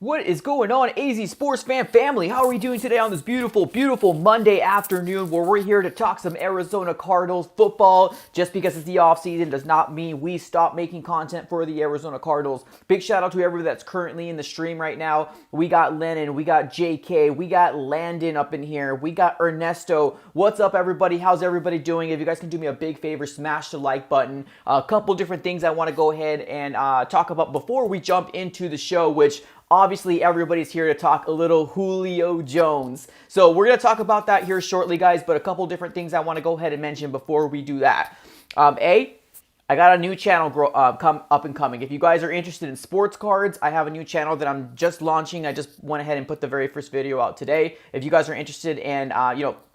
What is going on, AZ Sports fan family? How are we doing today on this beautiful, beautiful Monday afternoon where we're here to talk some Arizona Cardinals football? Just because it's the offseason does not mean we stop making content for the Arizona Cardinals. Big shout out to everybody that's currently in the stream right now. We got Lennon, we got JK, we got Landon up in here, we got Ernesto. What's up, everybody? How's everybody doing? If you guys can do me a big favor, smash the like button. A couple different things I want to go ahead and talk about before we jump into the show, which obviously, everybody's here to talk a little Julio Jones. So we're going to talk about that here shortly, guys, but a couple different things I want to go ahead and mention before we do that. I got a new channel up and coming. If you guys are interested in sports cards, I have a new channel that I'm just launching. I just went ahead and put the very first video out today. If you guys are interested in,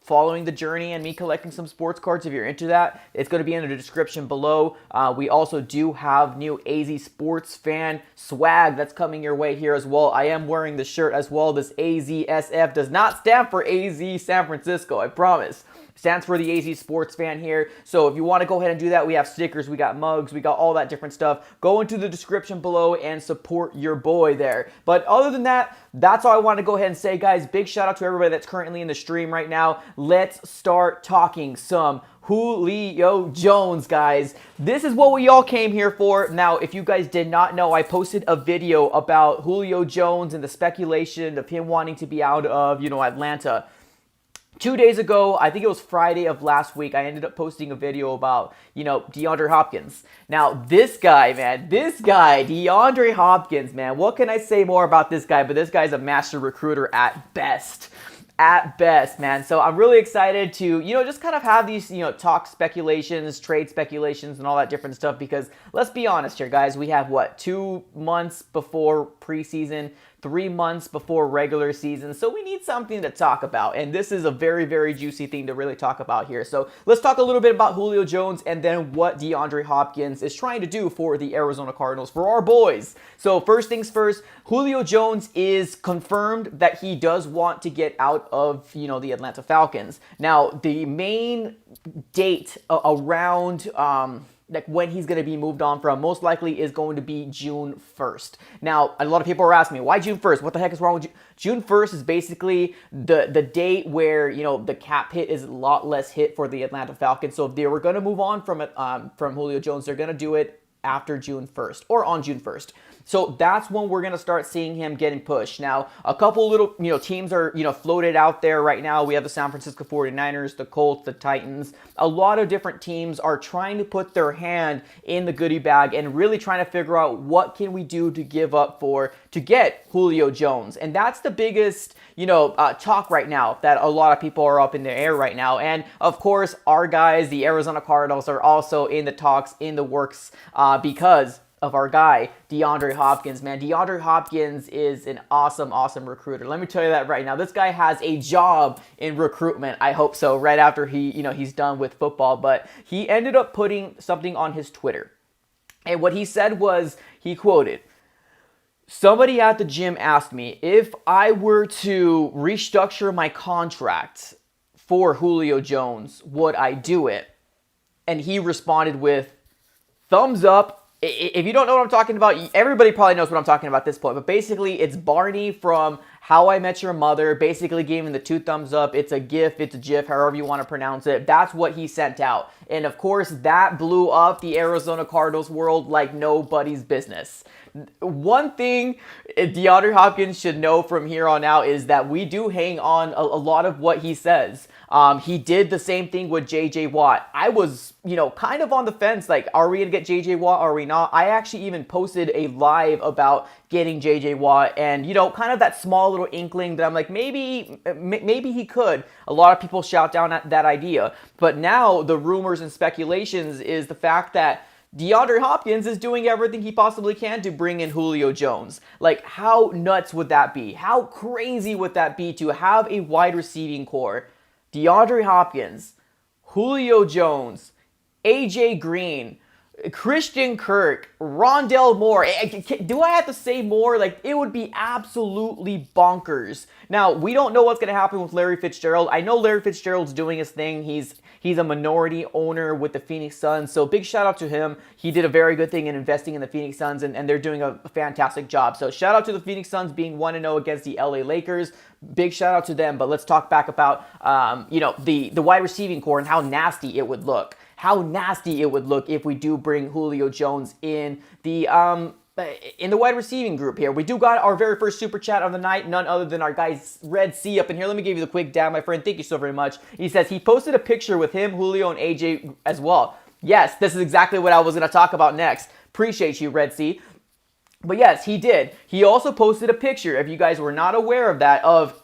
following the journey and me collecting some sports cards, if you're into that, it's going to be in the description below. We also do have new AZ Sports fan swag that's coming your way here as well. I am wearing the shirt as well. This AZSF does not stand for AZ San Francisco, I promise. Stands for the AZ Sports fan here. So if you want to go ahead and do that, we have stickers, we got mugs, we got all that different stuff. Go into the description below and support your boy there. But other than that, that's all I want to go ahead and say, guys. Big shout out to everybody that's currently in the stream right now. Let's start talking some Julio Jones, guys. This is what we all came here for. Now, if you guys did not know, I posted a video about Julio Jones and the speculation of him wanting to be out of, Atlanta. 2 days ago, I think it was Friday of last week, I ended up posting a video about, DeAndre Hopkins. Now, this guy, DeAndre Hopkins, man, what can I say more about this guy? But this guy's a master recruiter at best. At best, man. So I'm really excited to, just kind of have these, talk speculations, trade speculations, and all that different stuff because let's be honest here, guys. We have, 2 months before preseason, 3 months before regular season, so we need something to talk about, and this is a very, very juicy thing to really talk about here. So let's talk a little bit about Julio Jones and then what DeAndre Hopkins is trying to do for the Arizona Cardinals, for our boys. So first things first, Julio Jones is confirmed that he does want to get out of, the Atlanta Falcons. Now, the main date around when he's going to be moved on from most likely is going to be June 1st. Now, a lot of people are asking me, why June 1st? What the heck is wrong with June 1st is basically the date where, the cap hit is a lot less hit for the Atlanta Falcons. So if they were going to move on from Julio Jones, they're going to do it after June 1st or on June 1st. So that's when we're going to start seeing him getting pushed. Now, a couple little, teams are, floated out there right now. We have the San Francisco 49ers, the Colts, the Titans. A lot of different teams are trying to put their hand in the goodie bag and really trying to figure out what can we do to give up to get Julio Jones. And that's the biggest, talk right now that a lot of people are up in the air right now. And of course, our guys, the Arizona Cardinals, are also in the talks, in the works, because of our guy, DeAndre Hopkins, man. DeAndre Hopkins is an awesome, awesome recruiter. Let me tell you that right now. This guy has a job in recruitment. I hope so, right after he's done with football. But he ended up putting something on his Twitter. And what he said was, he quoted, "Somebody at the gym asked me if I were to restructure my contract for Julio Jones, would I do it?" And he responded with, "Thumbs up." If you don't know what I'm talking about, everybody probably knows what I'm talking about at this point. But basically, it's Barney from How I Met Your Mother, basically giving the 2 thumbs up. It's a GIF, it's a GIF, however you want to pronounce it. That's what he sent out. And of course, that blew up the Arizona Cardinals world like nobody's business. One thing DeAndre Hopkins should know from here on out is that we do hang on a lot of what he says. He did the same thing with J.J. Watt. I was, kind of on the fence, like, are we going to get J.J. Watt, are we not? I actually even posted a live about getting J.J. Watt and, kind of that small little inkling that I'm like, maybe he could. A lot of people shout down at that idea. But now the rumors and speculations is the fact that DeAndre Hopkins is doing everything he possibly can to bring in Julio Jones. Like, how nuts would that be? How crazy would that be to have a wide receiving core? DeAndre Hopkins, Julio Jones, AJ Green, Christian Kirk, Rondell Moore. Do I have to say more? Like, it would be absolutely bonkers. Now, we don't know what's going to happen with Larry Fitzgerald. I know Larry Fitzgerald's doing his thing. He's a minority owner with the Phoenix Suns, so big shout out to him. He did a very good thing in investing in the Phoenix Suns, and they're doing a fantastic job. So shout out to the Phoenix Suns being 1-0 against the LA Lakers. Big shout out to them, but let's talk back about the wide receiving core and how nasty it would look. How nasty it would look if we do bring Julio Jones in the wide receiving group here. We do got our very first super chat of the night, none other than our guy Red C up in here. Let me give you the quick dab, my friend. Thank you so very much. He says he posted a picture with him, Julio, and AJ as well. Yes, this is exactly what I was going to talk about next. Appreciate you, Red C. But yes, he did. He also posted a picture, if you guys were not aware of that, of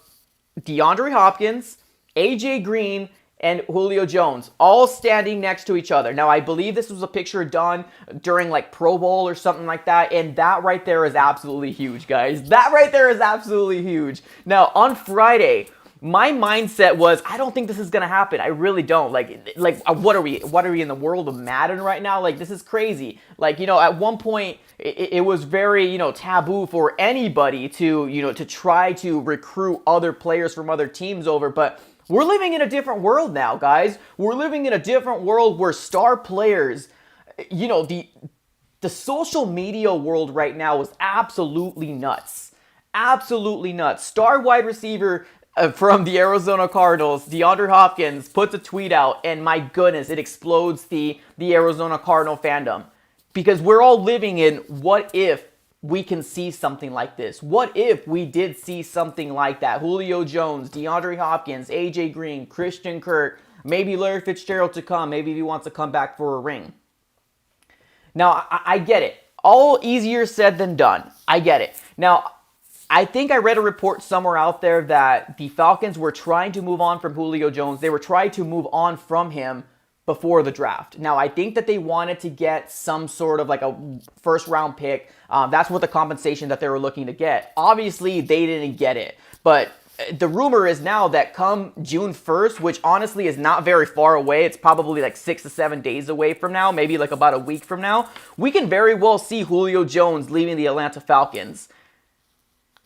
DeAndre Hopkins, AJ Green, and Julio Jones all standing next to each other. Now, I believe this was a picture done during like Pro Bowl or something like that, and that right there is absolutely huge, guys. That right there is absolutely huge. Now, on Friday, my mindset was, I don't think this is gonna happen. I really don't. Like, what are we in the world of Madden right now? Like, this is crazy. Like, at one point, it was very, taboo for anybody to, to try to recruit other players from other teams over, but we're living in a different world now, guys. We're living in a different world where star players, the social media world right now is absolutely nuts. Absolutely nuts. Star wide receiver from the Arizona Cardinals, DeAndre Hopkins, puts a tweet out, and my goodness, it explodes the Arizona Cardinal fandom. Because we're all living in what if we can see something like this? What if we did see something like that? Julio Jones, DeAndre Hopkins, AJ Green, Christian Kirk, maybe Larry Fitzgerald to come, maybe if he wants to come back for a ring. Now, I get it. All easier said than done. I get it. Now, I think I read a report somewhere out there that the Falcons were trying to move on from Julio Jones. They were trying to move on from him before the draft. Now, I think that they wanted to get some sort of like a first round pick. That's what the compensation that they were looking to get. Obviously, they didn't get it. But the rumor is now that come June 1st, which honestly is not very far away, it's probably like 6 to 7 days away from now, maybe like about a week from now, we can very well see Julio Jones leaving the Atlanta Falcons.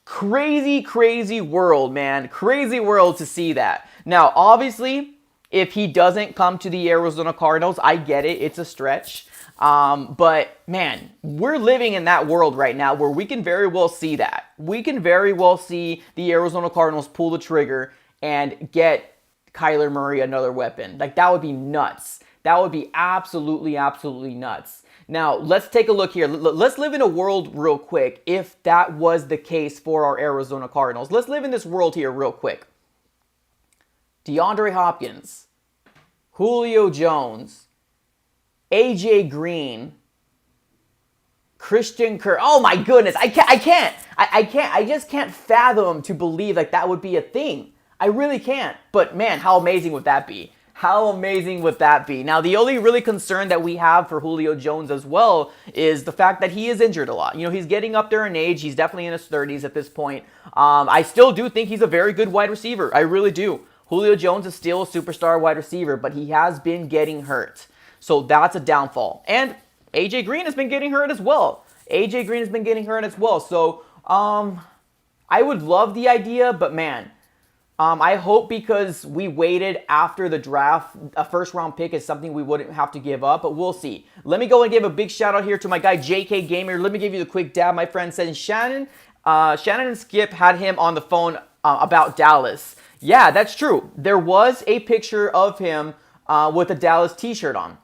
Crazy, crazy world, man. Crazy world to see that. Now, obviously, if he doesn't come to the Arizona Cardinals, I get it. It's a stretch. But, man, we're living in that world right now where we can very well see that. We can very well see the Arizona Cardinals pull the trigger and get Kyler Murray another weapon. Like, that would be nuts. That would be absolutely, absolutely nuts. Now, let's take a look here. Let's live in a world real quick if that was the case for our Arizona Cardinals. Let's live in this world here real quick. DeAndre Hopkins, Julio Jones, AJ Green, Christian Kirk. Oh my goodness, I can't. I just can't fathom to believe like that would be a thing. I really can't. But man, how amazing would that be? How amazing would that be? Now, the only really concern that we have for Julio Jones as well is the fact that he is injured a lot. He's getting up there in age. He's definitely in his 30s at this point. I still do think he's a very good wide receiver. I really do. Julio Jones is still a superstar wide receiver, but he has been getting hurt. So that's a downfall. And AJ Green has been getting hurt as well. AJ Green has been getting hurt as well. So I would love the idea, but man, I hope because we waited after the draft, a first-round pick is something we wouldn't have to give up, but we'll see. Let me go and give a big shout-out here to my guy, JK Gamer. Let me give you the quick dab. My friend said Shannon and Skip had him on the phone about Dallas. Yeah, that's true. There was a picture of him with a Dallas t-shirt on.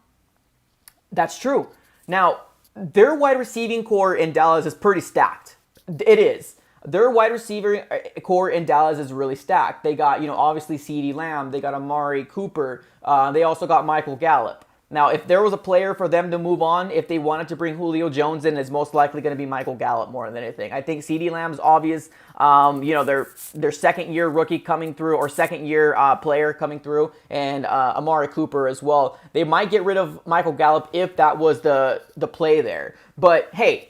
That's true. Now, their wide receiving core in Dallas is pretty stacked. It is. Their wide receiver core in Dallas is really stacked. They got, obviously CeeDee Lamb. They got Amari Cooper. They also got Michael Gallup. Now, if there was a player for them to move on, if they wanted to bring Julio Jones in, it's most likely going to be Michael Gallup more than anything. I think CeeDee Lamb's obvious. Their second-year rookie coming through, or second-year player coming through, and Amari Cooper as well. They might get rid of Michael Gallup if that was the play there. But, hey,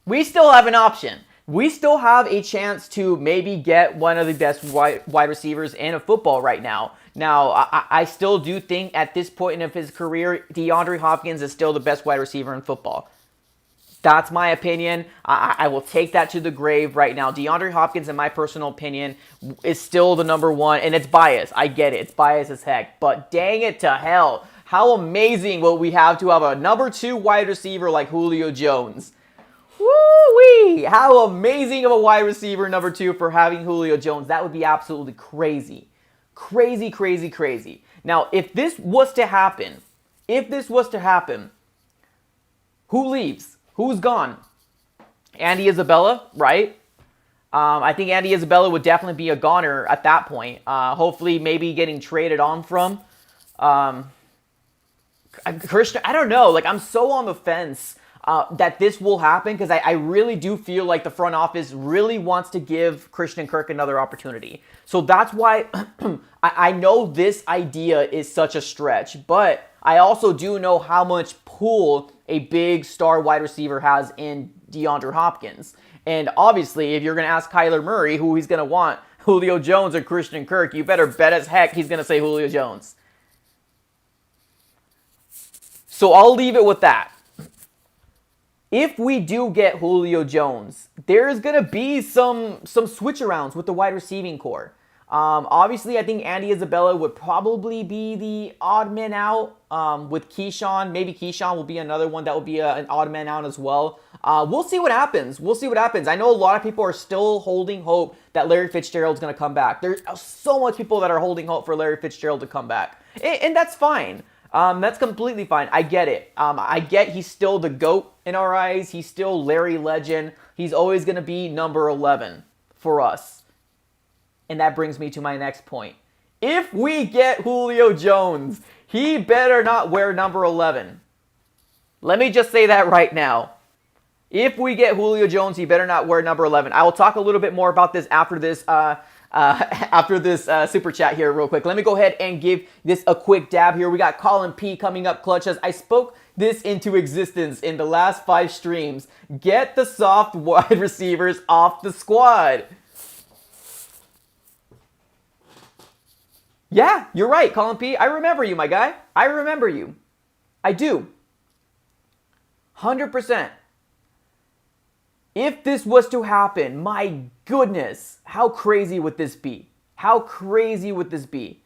we still have an option. We still have a chance to maybe get one of the best wide receivers in football right now. Now, I still do think at this point of his career, DeAndre Hopkins is still the best wide receiver in football. That's my opinion. I will take that to the grave right now. DeAndre Hopkins, in my personal opinion, is still the number one, and it's biased. I get it. It's biased as heck. But dang it to hell. How amazing will we have to have a number 2 wide receiver like Julio Jones? Woo-wee! How amazing of a wide receiver number 2 for having Julio Jones. That would be absolutely crazy. Crazy, crazy, crazy. Now, if this was to happen, who leaves? Who's gone? Andy Isabella, right? I think Andy Isabella would definitely be a goner at that point. Hopefully, maybe getting traded on from. Christian, I don't know. Like, I'm so on the fence that this will happen because I really do feel like the front office really wants to give Christian Kirk another opportunity. So that's why I know this idea is such a stretch, but I also do know how much pull a big star wide receiver has in DeAndre Hopkins. And obviously, if you're going to ask Kyler Murray who he's going to want, Julio Jones or Christian Kirk, you better bet as heck he's going to say Julio Jones. So I'll leave it with that. If we do get Julio Jones, there's going to be some switch-arounds with the wide receiving core. Obviously, I think Andy Isabella would probably be the odd man out with Keyshawn. Maybe Keyshawn will be another one that will be an odd man out as well. We'll see what happens. I know a lot of people are still holding hope that Larry Fitzgerald's going to come back. There's so much people that are holding hope for Larry Fitzgerald to come back. And that's fine. That's completely fine. I get it. I get he's still the GOAT in our eyes. He's still Larry Legend. He's always going to be number 11 for us. And that brings me to my next point. If we get Julio Jones, he better not wear number 11. Let me just say that right now. If we get Julio Jones, he better not wear number 11. I will talk a little bit more about this after this super chat here real quick. Let me go ahead and give this a quick dab here. We got Colin P coming up clutch as I spoke this into existence in the last 5 streams. Get the soft wide receivers off the squad. Yeah, you're right, Colin P. I remember you, my guy. I remember you. I do. 100%. If this was to happen, my goodness, how crazy would this be? How crazy would this be?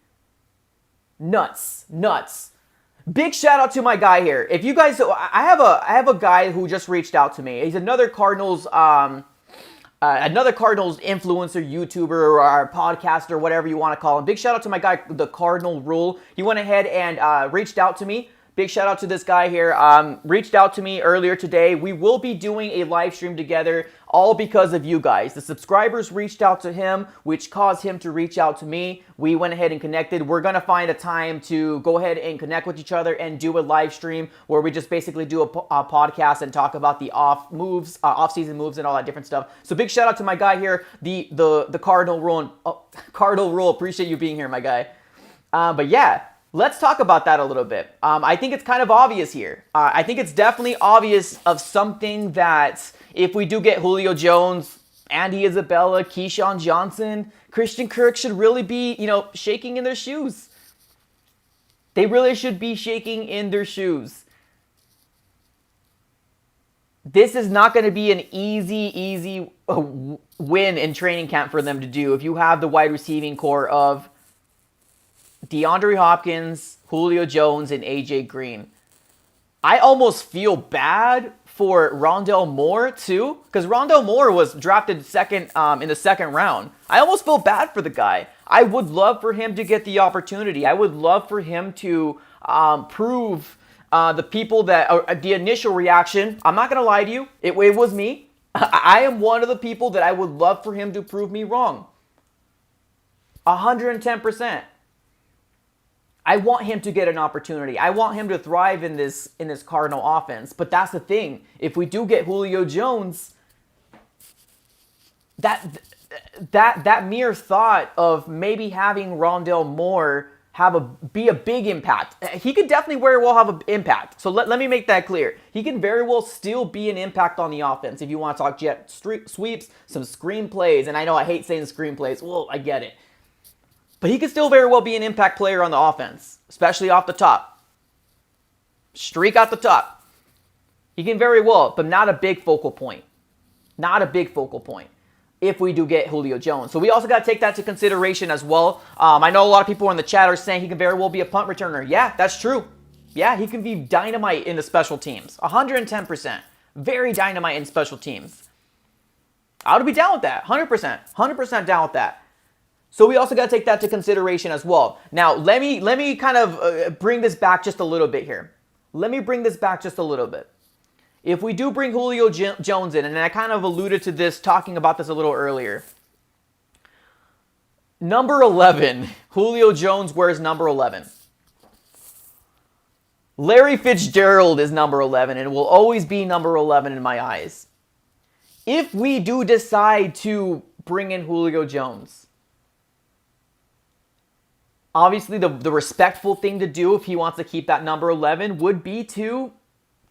Nuts. Big shout out to my guy here. If you guys, I have a guy who just reached out to me. He's another Cardinals influencer, YouTuber, or podcaster, whatever you want to call him. Big shout out to my guy, the Cardinal Rule. He went ahead and reached out to me. Big shout out to this guy here. Reached out to me earlier today. We will be doing a live stream together, all because of you guys. The subscribers reached out to him, which caused him to reach out to me. We went ahead and connected. We're going to find a time to go ahead and connect with each other and do a live stream where we just basically do a podcast and talk about the off-season moves and all that different stuff. So big shout out to my guy here, the Cardinal Rule. Cardinal Rule, appreciate you being here, my guy. But yeah. Let's talk about that a little bit. I think it's kind of obvious here. I think it's definitely obvious of something that if we do get Julio Jones, Andy Isabella, Keyshawn Johnson, Christian Kirk should really be, shaking in their shoes. They really should be shaking in their shoes. This is not going to be an easy win in training camp for them to do if you have the wide receiving core of DeAndre Hopkins, Julio Jones, and AJ Green. I almost feel bad for Rondale Moore too, because Rondale Moore was drafted second in the second round. I almost feel bad for the guy. I would love for him to get the opportunity. I would love for him to prove the people that the initial reaction. I'm not gonna lie to you, it was me. I am one of the people that I would love for him to prove me wrong. 110%. I want him to get an opportunity. I want him to thrive in this Cardinal offense. But that's the thing. If we do get Julio Jones, that mere thought of maybe having Rondale Moore be a big impact. He could definitely very well have an impact. So let me make that clear. He can very well still be an impact on the offense if you want to talk jet sweeps, some screen plays. And I know I hate saying screen plays. Well, I get it. But he could still very well be an impact player on the offense, especially off the top. Streak out the top. He can very well, but not a big focal point. Not a big focal point if we do get Julio Jones. So we also got to take that into consideration as well. I know a lot of people in the chat are saying he can very well be a punt returner. Yeah, that's true. Yeah, he can be dynamite in the special teams. 110%. Very dynamite in special teams. I would be down with that. 100%. 100% down with that. So we also got to take that into consideration as well. Now, let me kind of bring this back just a little bit here. Let me bring this back just a little bit. If we do bring Julio Jones in, and I kind of alluded to this, talking about this a little earlier. Number 11, Julio Jones wears number 11. Larry Fitzgerald is number 11 and will always be number 11 in my eyes. If we do decide to bring in Julio Jones, obviously the respectful thing to do if he wants to keep that number 11 would be to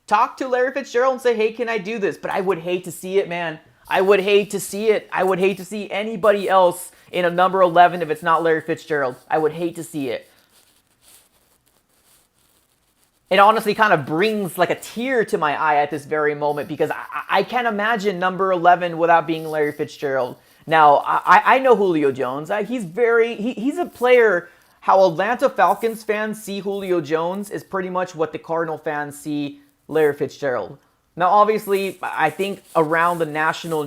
talk to Larry Fitzgerald and say, hey, can I do this? But I would hate to see it, man. I would hate to see it. I would hate to see anybody else in a number 11 if it's not Larry Fitzgerald. I would hate to see it. It honestly kind of brings like a tear to my eye at this very moment because I can't imagine number 11 without being Larry Fitzgerald. Now, I know Julio Jones. He's a player. How Atlanta Falcons fans see Julio Jones is pretty much what the Cardinal fans see Larry Fitzgerald. Now, obviously, I think around the national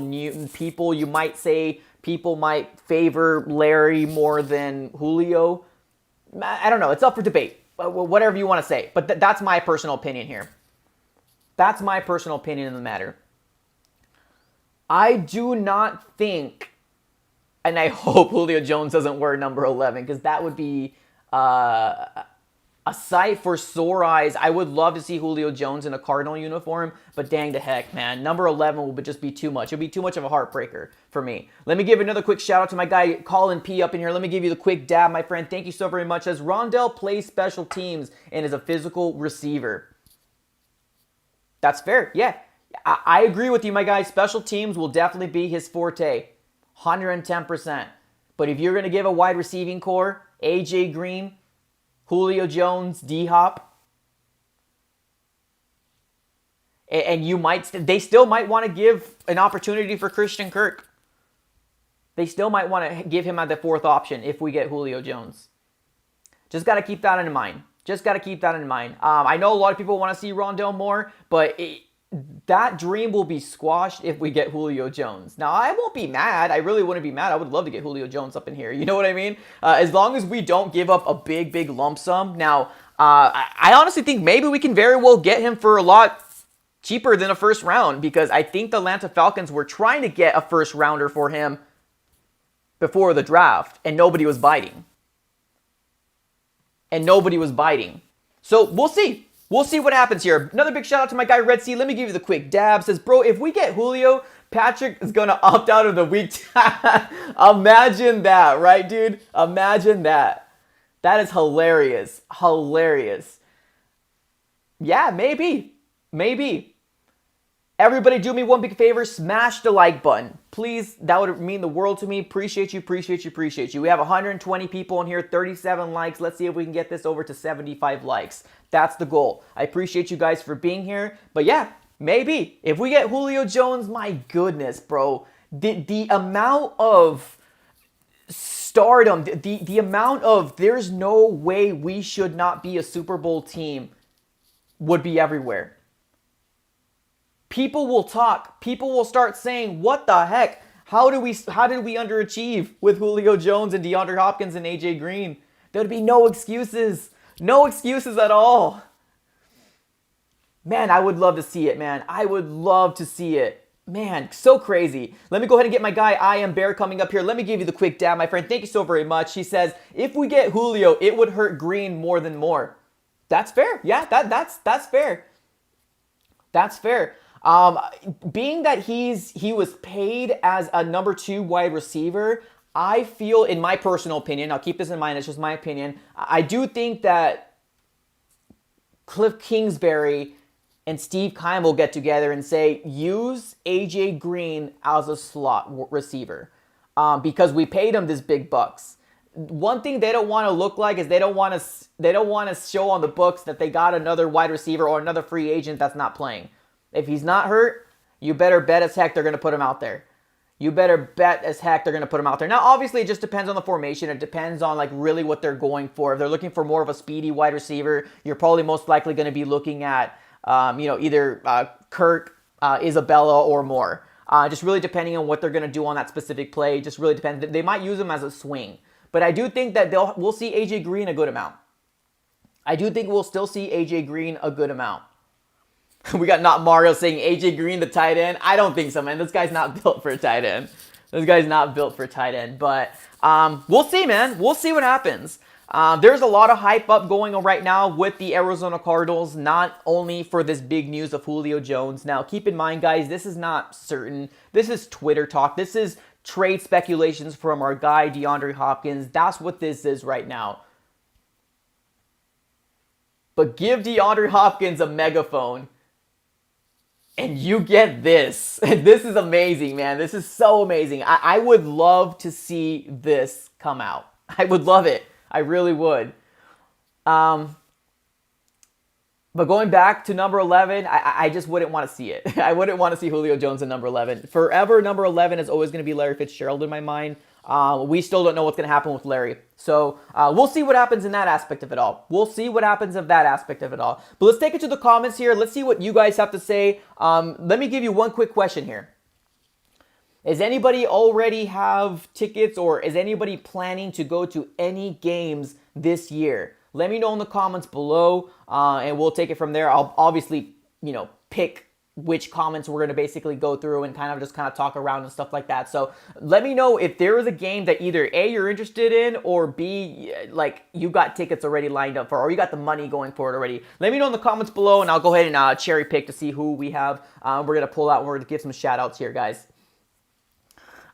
people, you might say people might favor Larry more than Julio. I don't know. It's up for debate. Whatever you want to say. But that's my personal opinion here. That's my personal opinion in the matter. I do not think, and I hope Julio Jones doesn't wear number 11, because that would be a sight for sore eyes. I would love to see Julio Jones in a Cardinal uniform, but dang the heck, man. Number 11 would just be too much. It would be too much of a heartbreaker for me. Let me give another quick shout out to my guy Colin P up in here. Let me give you the quick dab, my friend. Thank you so very much. As Rondell plays special teams and is a physical receiver. That's fair. Yeah, I agree with you, my guy. Special teams will definitely be his forte. 110%. But if you're going to give a wide receiving core, AJ Green, Julio Jones, D-Hop, and they still might want to give an opportunity for Christian Kirk. They still might want to give him at the fourth option if we get Julio Jones. Just got to keep that in mind. Just got to keep that in mind. I know a lot of people want to see Rondell Moore, but that dream will be squashed if we get Julio Jones. Now, I won't be mad. I really wouldn't be mad. I would love to get Julio Jones up in here. You know what I mean? As long as we don't give up a big lump sum. Now, I honestly think maybe we can very well get him for a lot cheaper than a first round, because I think the Atlanta Falcons were trying to get a first rounder for him before the draft, and nobody was biting. So we'll see. We'll see what happens here. Another big shout out to my guy Red Sea. Let me give you the quick dab. Says, bro, if we get Julio, Patrick is going to opt out of the week. Imagine that, right, dude? Imagine that. That is hilarious. Hilarious. Yeah, maybe. Maybe. Everybody do me one big favor. Smash the like button. Please, that would mean the world to me. Appreciate you. We have 120 people in here, 37 likes. Let's see if we can get this over to 75 likes. That's the goal. I appreciate you guys for being here. But yeah, maybe. If we get Julio Jones, my goodness, bro. The amount of stardom, the amount of there's no way we should not be a Super Bowl team would be everywhere. People will talk. People will start saying, what the heck? How did we underachieve with Julio Jones and DeAndre Hopkins and AJ Green? There'd be no excuses. No excuses at all. Man, I would love to see it, man. I would love to see it. Man, so crazy. Let me go ahead and get my guy I Am Bear coming up here. Let me give you the quick dab, my friend. Thank you so very much. He says, if we get Julio, it would hurt Green more than more. That's fair. Yeah, that's fair. That's fair. Being that he was paid as a number 2 wide receiver, I feel, in my personal opinion, I'll keep this in mind, it's just my opinion, I do think that Cliff Kingsbury and Steve Keim will get together and say, use AJ Green as a slot receiver, because we paid him this big bucks. one thing they don't want to look like is they don't want to show on the books that they got another wide receiver or another free agent that's not playing. If he's not hurt, you better bet as heck they're going to put him out there. You better bet as heck they're going to put him out there. Now, obviously, it just depends on the formation. It depends on, like, really what they're going for. If they're looking for more of a speedy wide receiver, you're probably most likely going to be looking at, either Kirk, Isabella, or more. Just really depending on what they're going to do on that specific play. Just really depends. They might use him as a swing. But I do think that we'll see A.J. Green a good amount. I do think we'll still see A.J. Green a good amount. We got Not Mario saying A.J. Green, the tight end. I don't think so, man. This guy's not built for a tight end. This guy's not built for a tight end. But we'll see, man. We'll see what happens. There's a lot of hype up going on right now with the Arizona Cardinals, not only for this big news of Julio Jones. Now, keep in mind, guys, this is not certain. This is Twitter talk. This is trade speculations from our guy, DeAndre Hopkins. That's what this is right now. But give DeAndre Hopkins a megaphone, and you get this. This is amazing, man. This is so amazing. I would love to see this come out. I would love it. I really would. But going back to number 11, I just wouldn't want to see it. I wouldn't want to see Julio Jones in number 11. Forever, number 11 is always going to be Larry Fitzgerald in my mind. We still don't know what's going to happen with Larry. So we'll see what happens in that aspect of it all. We'll see what happens of that aspect of it all. But let's take it to the comments here. Let's see what you guys have to say. Let me give you one quick question here. Does anybody already have tickets, or is anybody planning to go to any games this year? Let me know in the comments below, and we'll take it from there. I'll obviously, pick which comments we're going to basically go through and kind of talk around and stuff like that. So let me know if there is a game that either A, you're interested in, or B, like you got tickets already lined up for, or you got the money going for it already. Let me know in the comments below, and I'll go ahead and cherry pick to see who we have. We're going to pull out, and we're going to give some shout outs here, guys.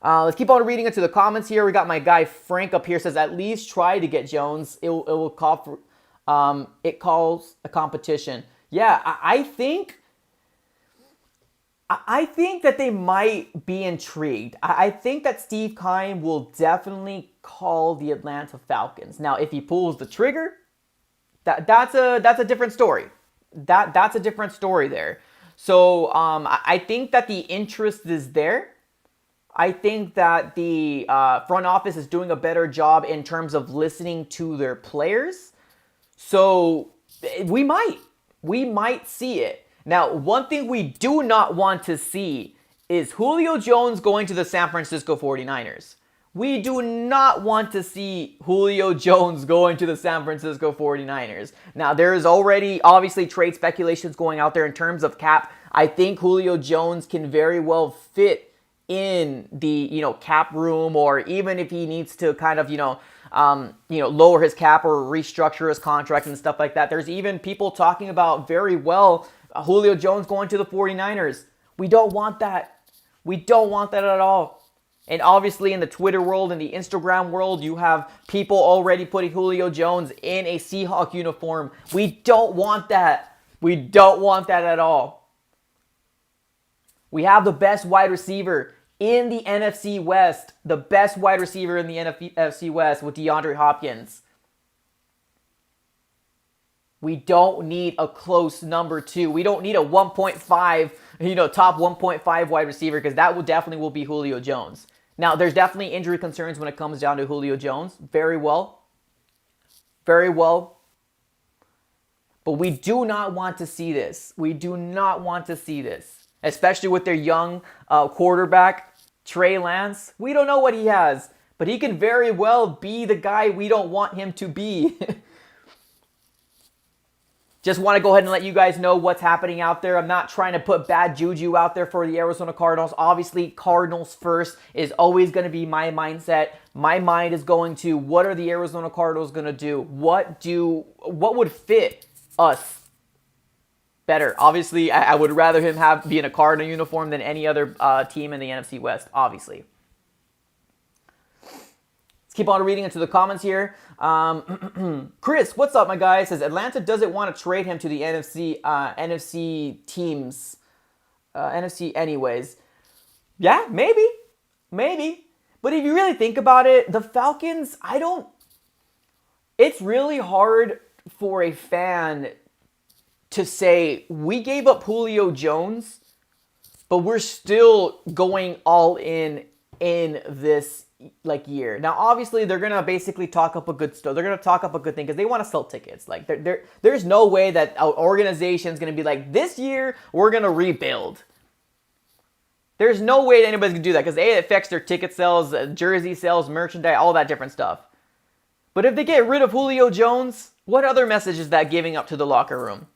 Let's keep on reading into the comments here. We got my guy Frank up here, says at least try to get Jones. It will call for, it calls a competition. Yeah, I think that they might be intrigued. I think that Steve Keim will definitely call the Atlanta Falcons. Now, if he pulls the trigger, that's a different story. That's a different story there. So I think that the interest is there. I think that the front office is doing a better job in terms of listening to their players. So we might see it. Now, one thing we do not want to see is Julio Jones going to the San Francisco 49ers. We do not want to see Julio Jones going to the San Francisco 49ers. Now, there is already obviously trade speculations going out there in terms of cap. I think Julio Jones can very well fit in the cap room, or even if he needs to kind of lower his cap or restructure his contract and stuff like that. There's even people talking about very well Julio Jones going to the 49ers. We don't want that. We don't want that at all. And obviously in the Twitter world and the Instagram world, you have people already putting Julio Jones in a Seahawk uniform. We don't want that. We don't want that at all. We have the best wide receiver in the NFC West. The best wide receiver in the NFC West with DeAndre Hopkins. We don't need a close number 2. We don't need a 1.5, top 1.5 wide receiver, because that will be Julio Jones. Now, there's definitely injury concerns when it comes down to Julio Jones. Very well. Very well. But we do not want to see this. We do not want to see this. Especially with their young quarterback, Trey Lance. We don't know what he has, but he can very well be the guy we don't want him to be. Just want to go ahead and let you guys know what's happening out there. I'm not trying to put bad juju out there for the Arizona Cardinals. Obviously, Cardinals first is always going to be my mindset. My mind is going to, what are the Arizona Cardinals going to do? What would fit us better? Obviously, I would rather him be in a Cardinal uniform than any other team in the NFC West, obviously. Let's keep on reading into the comments here. Chris, what's up, my guy? Says Atlanta doesn't want to trade him to the NFC teams. NFC anyways. Yeah, maybe. But if you really think about it, the Falcons, I don't It's really hard for a fan to say, we gave up Julio Jones, but we're still going all in this like year. Now, obviously, they're gonna basically talk up a good stuff. They're gonna talk up a good thing because they want to sell tickets. Like, there's no way that our organization's gonna be like, this year we're gonna rebuild. There's no way that anybody's gonna do that because it affects their ticket sales, jersey sales, merchandise, all that different stuff. But if they get rid of Julio Jones, what other message is that giving up to the locker room?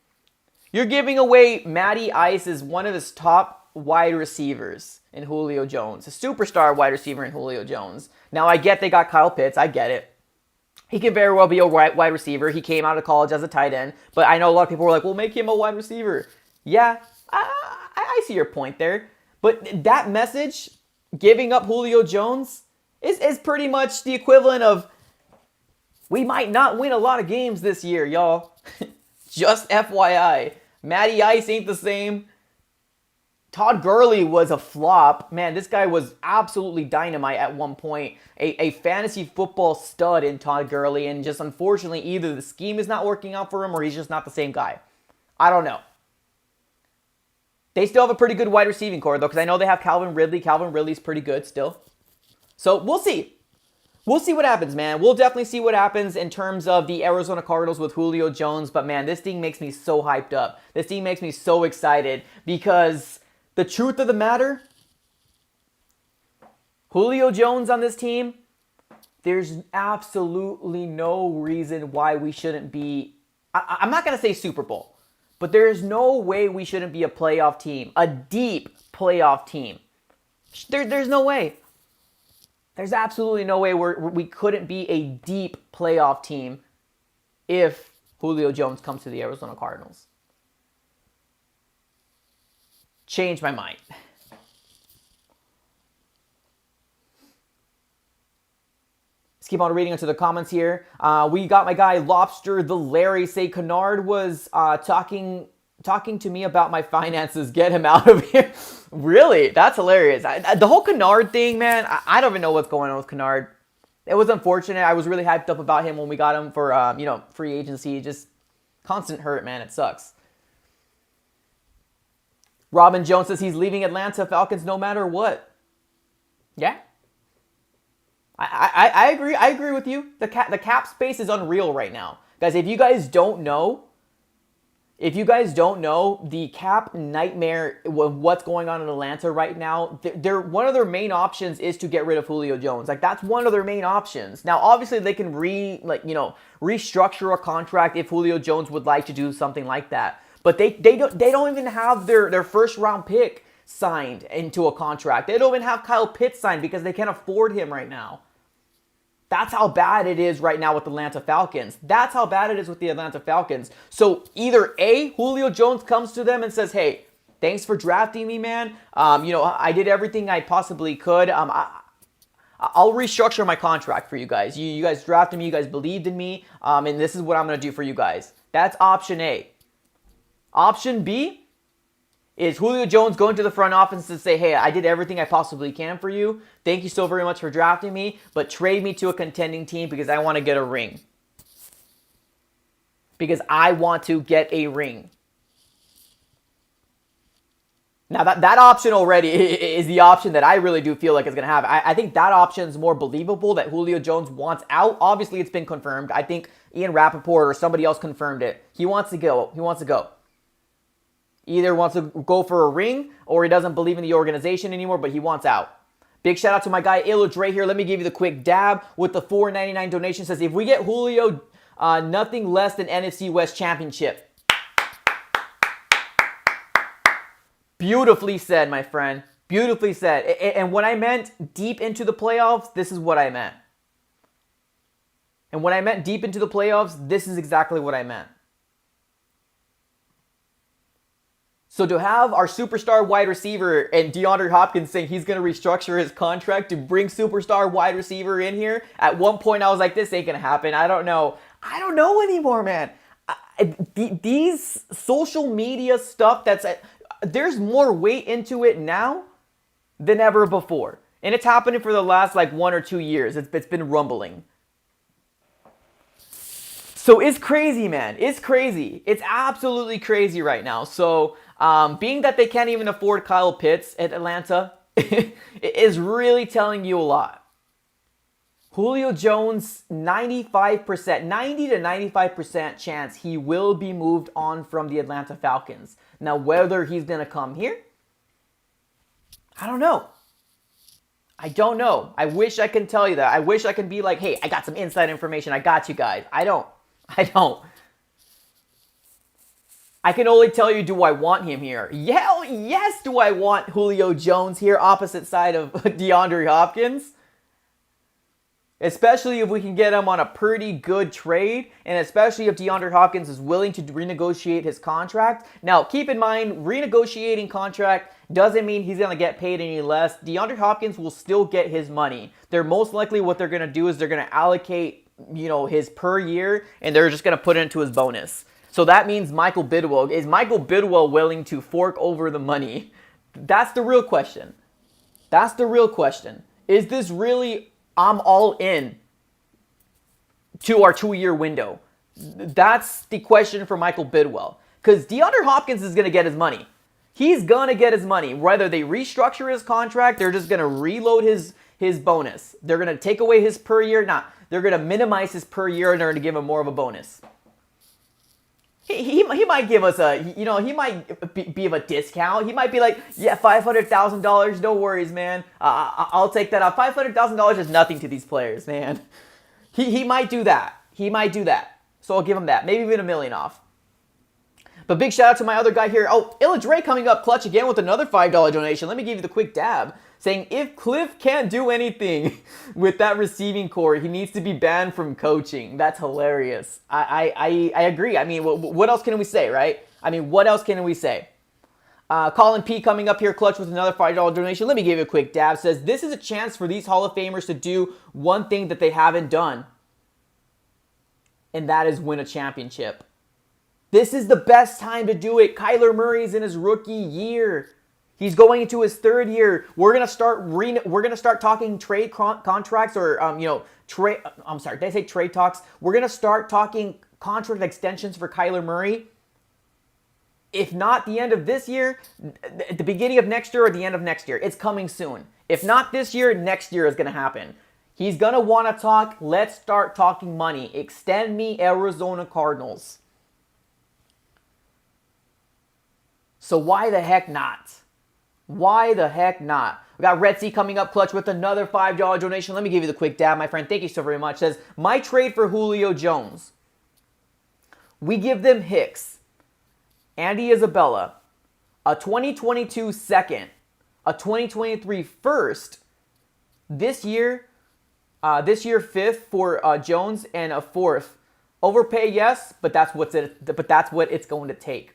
You're giving away Matty Ice as one of his top wide receivers in Julio Jones, a superstar wide receiver in Julio Jones. Now, I get they got Kyle Pitts. I get it. He can very well be a wide receiver. He came out of college as a tight end. But I know a lot of people were like, well, make him a wide receiver. Yeah, I see your point there. But that message, giving up Julio Jones, is pretty much the equivalent of, we might not win a lot of games this year, y'all. Just FYI. Matty Ice ain't the same. Todd Gurley was a flop. Man, this guy was absolutely dynamite at one point. A fantasy football stud in Todd Gurley. And just unfortunately, either the scheme is not working out for him or he's just not the same guy. I don't know. They still have a pretty good wide receiving core, though, because I know they have Calvin Ridley. Calvin Ridley's pretty good still. So we'll see. We'll see what happens, man. We'll definitely see what happens in terms of the Arizona Cardinals with Julio Jones. But, man, this thing makes me so hyped up. This thing makes me so excited because the truth of the matter, Julio Jones on this team, there's absolutely no reason why we shouldn't be, I'm not going to say Super Bowl, but there's no way we shouldn't be a playoff team, a deep playoff team. There's no way. There's absolutely no way we couldn't be a deep playoff team if Julio Jones comes to the Arizona Cardinals. Changed my mind. Let's keep on reading into the comments here. We got my guy Lobster the Larry say Kennard was talking to me about my finances. Get him out of here. Really? That's hilarious. The whole Kennard thing, man, I don't even know what's going on with Kennard. It was unfortunate. I was really hyped up about him when we got him for, free agency. Just constant hurt, man. It sucks. Robin Jones says he's leaving Atlanta Falcons no matter what. Yeah. I agree. I agree with you. The cap space is unreal right now. Guys, if you guys don't know, the cap nightmare, what's going on in Atlanta right now, one of their main options is to get rid of Julio Jones. Like, that's one of their main options. Now, obviously, they can restructure a contract if Julio Jones would like to do something like that. But they don't even have their first round pick signed into a contract. They don't even have Kyle Pitts signed because they can't afford him right now. That's how bad it is right now with the Atlanta Falcons. That's how bad it is with the Atlanta Falcons. So either A, Julio Jones comes to them and says, hey, thanks for drafting me, man. I did everything I possibly could. I'll restructure my contract for you guys. You guys drafted me. You guys believed in me. And this is what I'm going to do for you guys. That's option A. Option B is Julio Jones going to the front office and say, hey, I did everything I possibly can for you. Thank you so very much for drafting me, but trade me to a contending team because I want to get a ring. Because I want to get a ring. Now, that option already is the option that I really do feel like is going to happen. I think that option is more believable, that Julio Jones wants out. Obviously, it's been confirmed. I think Ian Rappaport or somebody else confirmed it. He wants to go. He wants to go. Either wants to go for a ring or he doesn't believe in the organization anymore, but he wants out. Big shout out to my guy Ilo Dre here. Let me give you the quick dab with the $4.99 donation. Says, if we get Julio, nothing less than NFC West Championship. Beautifully said, my friend. Beautifully said. And when I meant deep into the playoffs, this is what I meant. And when I meant deep into the playoffs, this is exactly what I meant. So to have our superstar wide receiver and DeAndre Hopkins saying he's going to restructure his contract to bring superstar wide receiver in here, at one point I was like, this ain't going to happen. I don't know. I don't know anymore, man. These social media stuff, there's more weight into it now than ever before. And it's happening for the last 1 or 2 years. It's been rumbling. So it's crazy, man. It's crazy. It's absolutely crazy right now. So being that they can't even afford Kyle Pitts at Atlanta is really telling you a lot. Julio Jones, 95%, 90 to 95% chance he will be moved on from the Atlanta Falcons. Now, whether he's going to come here, I don't know. I don't know. I wish I could tell you that. I wish I could be like, hey, I got some inside information. I got you guys. I don't. I can only tell you, do I want him here? Yeah, yes, do I want Julio Jones here, opposite side of DeAndre Hopkins? Especially if we can get him on a pretty good trade, and especially if DeAndre Hopkins is willing to renegotiate his contract. Now, keep in mind, renegotiating contract doesn't mean he's going to get paid any less. DeAndre Hopkins will still get his money. They're most likely what they're going to do is they're going to allocate, his per year, and they're just going to put it into his bonus. So that means Michael Bidwell. Is Michael Bidwell willing to fork over the money? That's the real question. That's the real question. Is this really... I'm all in to our 2-year window? That's the question for Michael Bidwell. Because DeAndre Hopkins is going to get his money. He's going to get his money. Whether they restructure his contract, they're just going to reload his bonus. They're going to take away his per year. They're going to minimize his per year and they're going to give him more of a bonus. He might give us he might be of a discount. He might be like, yeah, $500,000, no worries, man. I'll take that off. $500,000 is nothing to these players, man. He might do that. He might do that. So I'll give him that. Maybe even $1 million off. But big shout out to my other guy here. Oh, Illa Dre coming up clutch again with another $5 donation. Let me give you the quick dab. Saying, if Cliff can't do anything with that receiving core, he needs to be banned from coaching. That's hilarious. I agree. I mean, what else can we say, right? I mean, what else can we say? Colin P coming up here clutch with another $5 donation. Let me give you a quick dab. Says, this is a chance for these Hall of Famers to do one thing that they haven't done. And that is win a championship. This is the best time to do it. Kyler Murray's in his rookie year. He's going into his 3rd year. We're gonna start talking trade contracts or trade. I'm sorry, did I say trade talks? We're gonna start talking contract extensions for Kyler Murray. If not the end of this year, at the beginning of next year or the end of next year, it's coming soon. If not this year, next year is gonna happen. He's gonna want to talk. Let's start talking money. Extend me, Arizona Cardinals. So why the heck not? Why the heck not? We got Red Sea coming up clutch with another $5 donation. Let me give you the quick dab, my friend. Thank you so very much. Says, my trade for Julio Jones. We give them Hicks, Andy Isabella, a 2022 second, a 2023 first, this year 5th for Jones, and a 4th. Overpay, yes, but that's what it's going to take.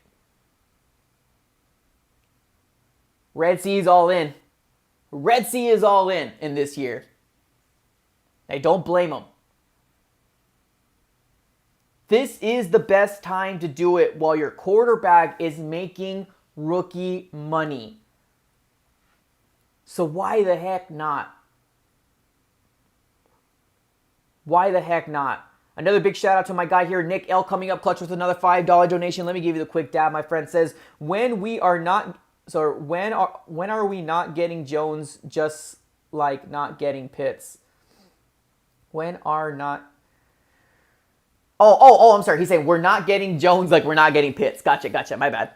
Red Sea is all in. Red Sea is all in this year. Hey, don't blame them. This is the best time to do it while your quarterback is making rookie money. So why the heck not? Why the heck not? Another big shout out to my guy here, Nick L, coming up clutch with another $5 donation. Let me give you the quick dab, my friend. Says, when are we not getting Jones just like not getting Pitts? When are not... Oh, I'm sorry. He's saying we're not getting Jones like we're not getting Pitts. Gotcha. My bad.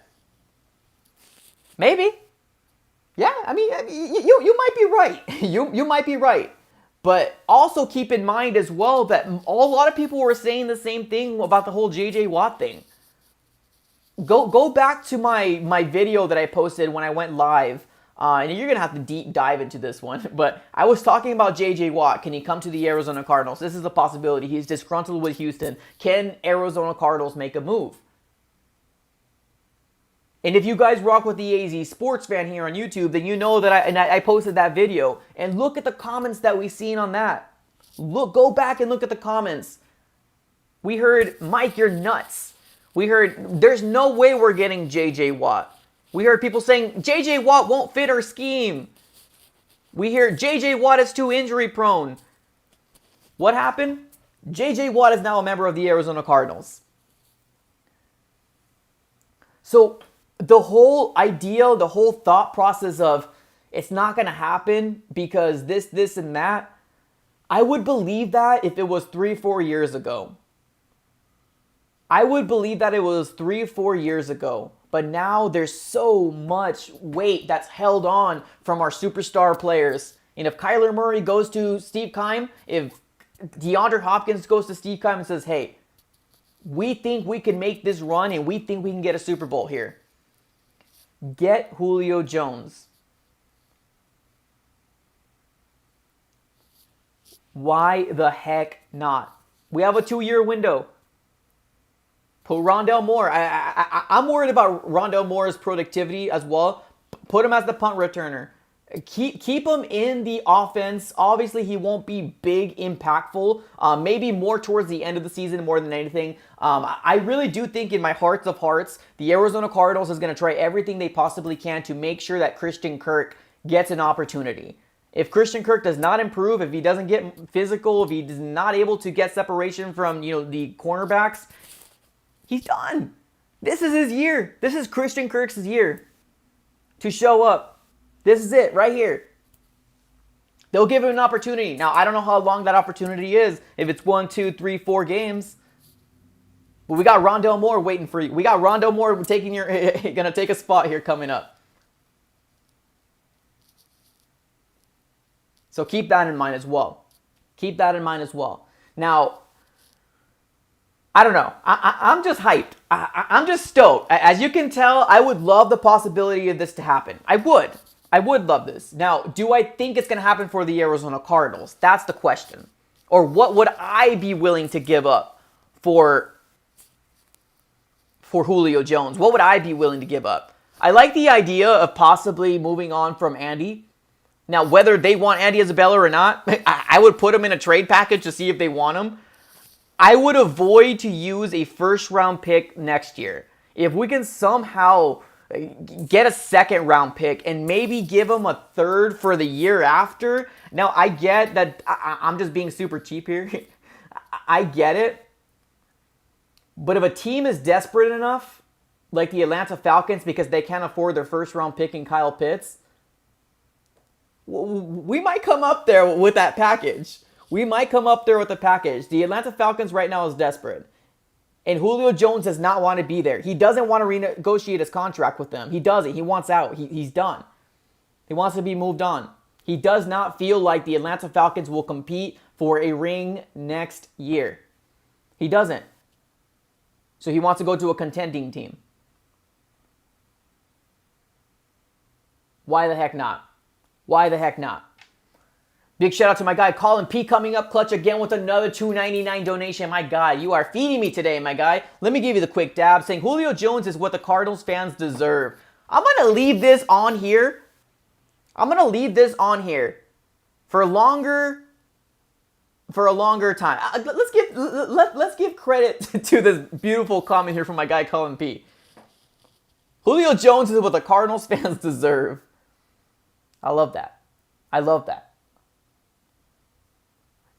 Maybe. Yeah, I mean you might be right. You might be right. But also keep in mind as well that a lot of people were saying the same thing about the whole J.J. Watt thing. Go back to my video that I posted when I went live. And you're going to have to deep dive into this one. But I was talking about J.J. Watt. Can he come to the Arizona Cardinals? This is a possibility. He's disgruntled with Houston. Can Arizona Cardinals make a move? And if you guys rock with the AZ Sports Fan here on YouTube, then you know that I posted that video. And look at the comments that we seen on that. Go back and look at the comments. We heard, Mike, you're nuts. We heard, there's no way we're getting J.J. Watt. We heard people saying, J.J. Watt won't fit our scheme. We hear, J.J. Watt is too injury prone. What happened? J.J. Watt is now a member of the Arizona Cardinals. So the whole idea, the whole thought process of it's not going to happen because this, and that, I would believe that if it was 3-4 years ago. I would believe that it was 3 or 4 years ago. But now there's so much weight that's held on from our superstar players. And if Kyler Murray goes to Steve Keim, if DeAndre Hopkins goes to Steve Keim and says, hey, we think we can make this run and we think we can get a Super Bowl here. Get Julio Jones. Why the heck not? We have a 2-year window. Put Rondale Moore. I'm worried about Rondale Moore's productivity as well. Put him as the punt returner. Keep him in the offense. Obviously, he won't be big, impactful. Maybe more towards the end of the season more than anything. I really do think in my hearts of hearts, the Arizona Cardinals is going to try everything they possibly can to make sure that Christian Kirk gets an opportunity. If Christian Kirk does not improve, if he doesn't get physical, if he's not able to get separation from the cornerbacks, he's done. This is his year. This is Christian Kirk's year to show up. This is it right here. They'll give him an opportunity. Now, I don't know how long that opportunity is. If it's 1, 2, 3, 4 games. But we got Rondale Moore waiting for you. We got Rondale Moore gonna take a spot here coming up. So keep that in mind as well. Keep that in mind as well. Now, I don't know. I'm just hyped. I'm just stoked. As you can tell, I would love the possibility of this to happen. I would love this. Now, do I think it's going to happen for the Arizona Cardinals? That's the question. Or what would I be willing to give up for Julio Jones? What would I be willing to give up? I like the idea of possibly moving on from Andy. Now, whether they want Andy Isabella or not, I would put him in a trade package to see if they want him. I would avoid to use a first-round pick next year. If we can somehow get a second-round pick and maybe give him a third for the year after. Now, I get that I'm just being super cheap here. I get it. But if a team is desperate enough, like the Atlanta Falcons, because they can't afford their first-round pick in Kyle Pitts, we might come up there with that package. We might come up there with the package. The Atlanta Falcons right now is desperate. And Julio Jones does not want to be there. He doesn't want to renegotiate his contract with them. He doesn't. He wants out. He's done. He wants to be moved on. He does not feel like the Atlanta Falcons will compete for a ring next year. He doesn't. So he wants to go to a contending team. Why the heck not? Why the heck not? Big shout out to my guy Colin P coming up clutch again with another $2.99 donation. My guy, you are feeding me today, my guy. Let me give you the quick dab saying Julio Jones is what the Cardinals fans deserve. I'm going to leave this on here. I'm going to leave this on here for a longer time. Let's give credit to this beautiful comment here from my guy Colin P. Julio Jones is what the Cardinals fans deserve. I love that. I love that.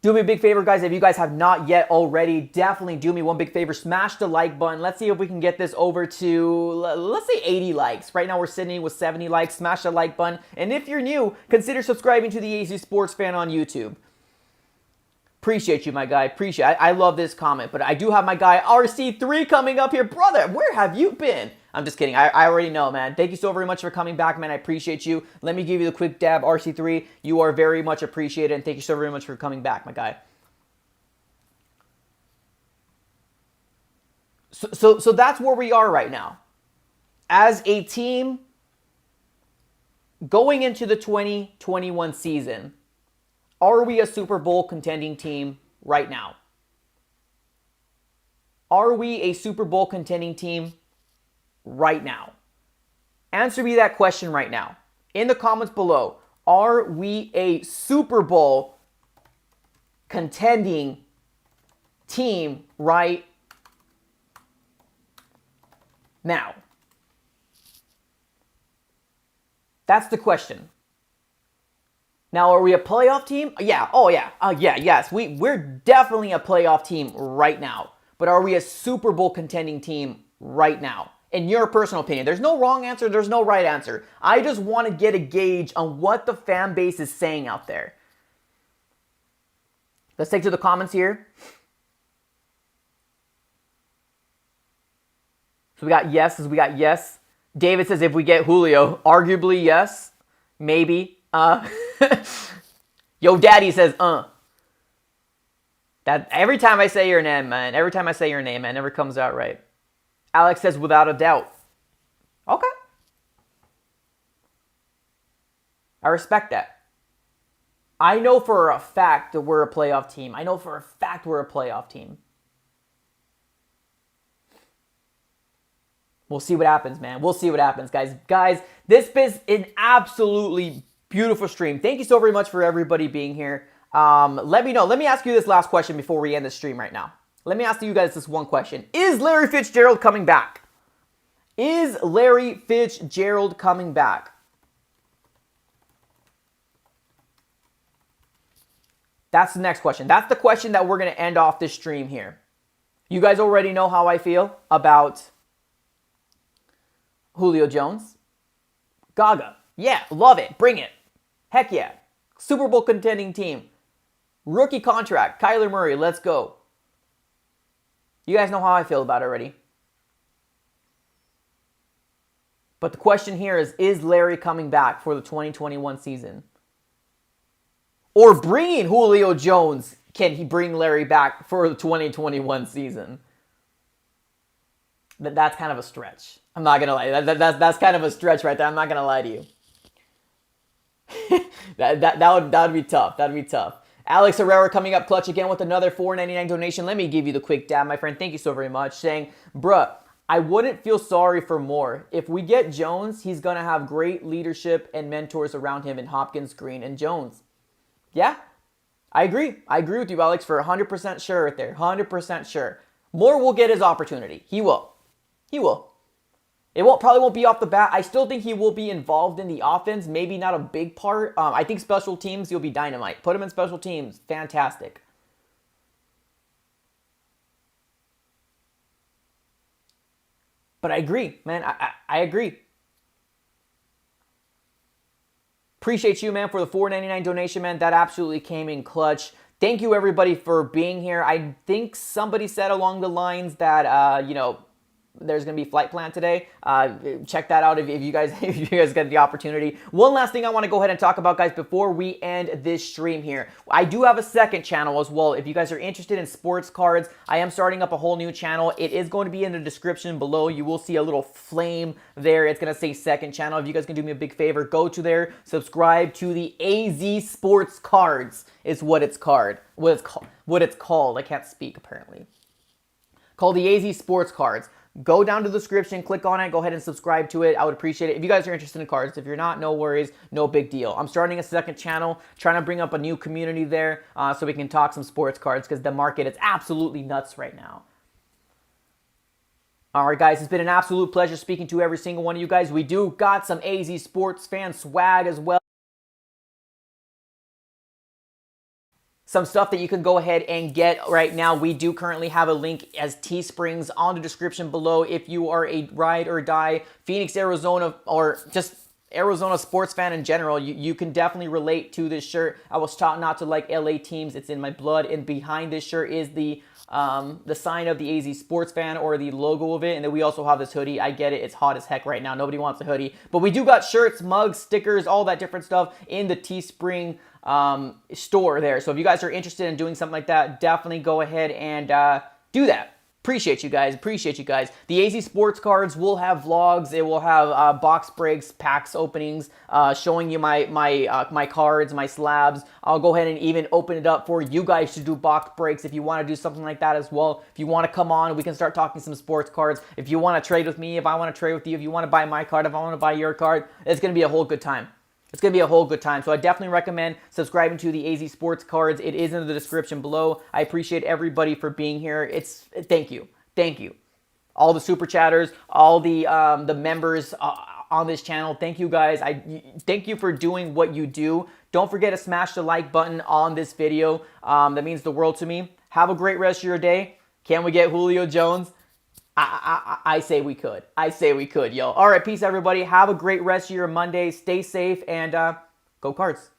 Do me a big favor, guys. If you guys have not yet already, definitely do me one big favor. Smash the like button. Let's see if we can get this over to, let's say 80 likes. Right now we're sitting with 70 likes. Smash the like button. And if you're new, consider subscribing to the AZ Sports Fan on YouTube. Appreciate you, my guy. Appreciate it. I love this comment. But I do have my guy RC3 coming up here. Brother, where have you been? I'm just kidding. I already know, man. Thank you so very much for coming back, man. I appreciate you. Let me give you the quick dab, RC3. You are very much appreciated, and thank you so very much for coming back, my guy. So that's where we are right now. As a team going into the 2021 season, are we a Super Bowl contending team right now? Are we a Super Bowl contending team right now? Answer me that question right now. In the comments below, are we a Super Bowl contending team right now? That's the question. Now, are we a playoff team? Yeah. Oh, yeah. Yes. We're definitely a playoff team right now. But are we a Super Bowl contending team right now? In your personal opinion, there's no wrong answer. There's no right answer. I just want to get a gauge on what the fan base is saying out there. Let's take to the comments here. So we got yeses. We got yes. David says if we get Julio, arguably yes. Maybe. Yo, Daddy says, That every time I say your name, man. Every time I say your name, man, it never comes out right. Alex says without a doubt. Okay. I respect that. I know for a fact that we're a playoff team. I know for a fact we're a playoff team. We'll see what happens, man. We'll see what happens, guys. Guys, this is an absolutely beautiful stream. Thank you so very much for everybody being here. Let me know. Let me ask you this last question before we end the stream right now. Let me ask you guys this one question. Is Larry Fitzgerald coming back? Is Larry Fitzgerald coming back? That's the next question. That's the question that we're going to end off this stream here. You guys already know how I feel about Julio Jones. Gaga. Yeah, love it. Bring it. Heck yeah. Super Bowl contending team. Rookie contract. Kyler Murray. Let's go. You guys know how I feel about it already. But the question here is Larry coming back for the 2021 season? Or bringing Julio Jones, can he bring Larry back for the 2021 season? That's kind of a stretch. I'm not going to lie. That's kind of a stretch right there. I'm not going to lie to you. that would be tough. That would be tough. Alex Herrera coming up clutch again with another $4.99 donation. Let me give you the quick dab, my friend. Thank you so very much. Saying, bruh, I wouldn't feel sorry for Moore. If we get Jones, he's going to have great leadership and mentors around him in Hopkins, Green, and Jones. Yeah, I agree. I agree with you, Alex, for 100% sure right there. 100% sure. Moore will get his opportunity. He will. He will. It probably won't be off the bat. I still think he will be involved in the offense. Maybe not a big part. I think special teams, he'll be dynamite. Put him in special teams. Fantastic. But I agree, man. I agree. Appreciate you, man, for the $4.99 donation, man. That absolutely came in clutch. Thank you, everybody, for being here. I think somebody said along the lines that, there's going to be flight plan today. Check that out if you guys get the opportunity. One last thing I want to go ahead and talk about, guys, before we end this stream here. I do have a second channel as well. If you guys are interested in sports cards, I am starting up a whole new channel. It is going to be in the description below. You will see a little flame there. It's going to say second channel. If you guys can do me a big favor, go to there, subscribe to the AZ Sports Cards is what it's called. What it's called. I can't speak, apparently. Called the AZ Sports Cards. Go down to the description, click on it, go ahead and subscribe to it. I would appreciate it. If you guys are interested in cards, if you're not, no worries, no big deal. I'm starting a second channel, trying to bring up a new community there so we can talk some sports cards because the market is absolutely nuts right now. All right, guys, it's been an absolute pleasure speaking to every single one of you guys. We do got some AZ Sports fan swag as well. Some stuff that you can go ahead and get right now. We do currently have a link as Teesprings on the description below. If you are a ride or die Phoenix, Arizona, or just Arizona sports fan in general, you can definitely relate to this shirt. I was taught not to like LA teams. It's in my blood. And behind this shirt is the sign of the AZ Sports Fan or the logo of it. And then we also have this hoodie. I get it. It's hot as heck right now. Nobody wants a hoodie. But we do got shirts, mugs, stickers, all that different stuff in the Teespring store there. So if you guys are interested in doing something like that, definitely go ahead and do that. Appreciate you guys. Appreciate you guys. The AZ Sports Cards will have vlogs. It will have box breaks, packs openings, showing you my cards, my slabs. I'll go ahead and even open it up for you guys to do box breaks if you want to do something like that as well. If you want to come on, we can start talking some sports cards. If you want to trade with me, if I want to trade with you, if you want to buy my card, if I want to buy your card, it's going to be a whole good time. It's going to be a whole good time. So I definitely recommend subscribing to the AZ Sports Cards. It is in the description below. I appreciate everybody for being here. Thank you. Thank you. All the super chatters, all the members on this channel. Thank you guys. Thank you for doing what you do Don't forget to smash the like button on this video. That means the world to me. Have a great rest of your day. Can we get Julio Jones? I say we could. I say we could, yo. All right, peace, everybody. Have a great rest of your Monday. Stay safe, and go Cards.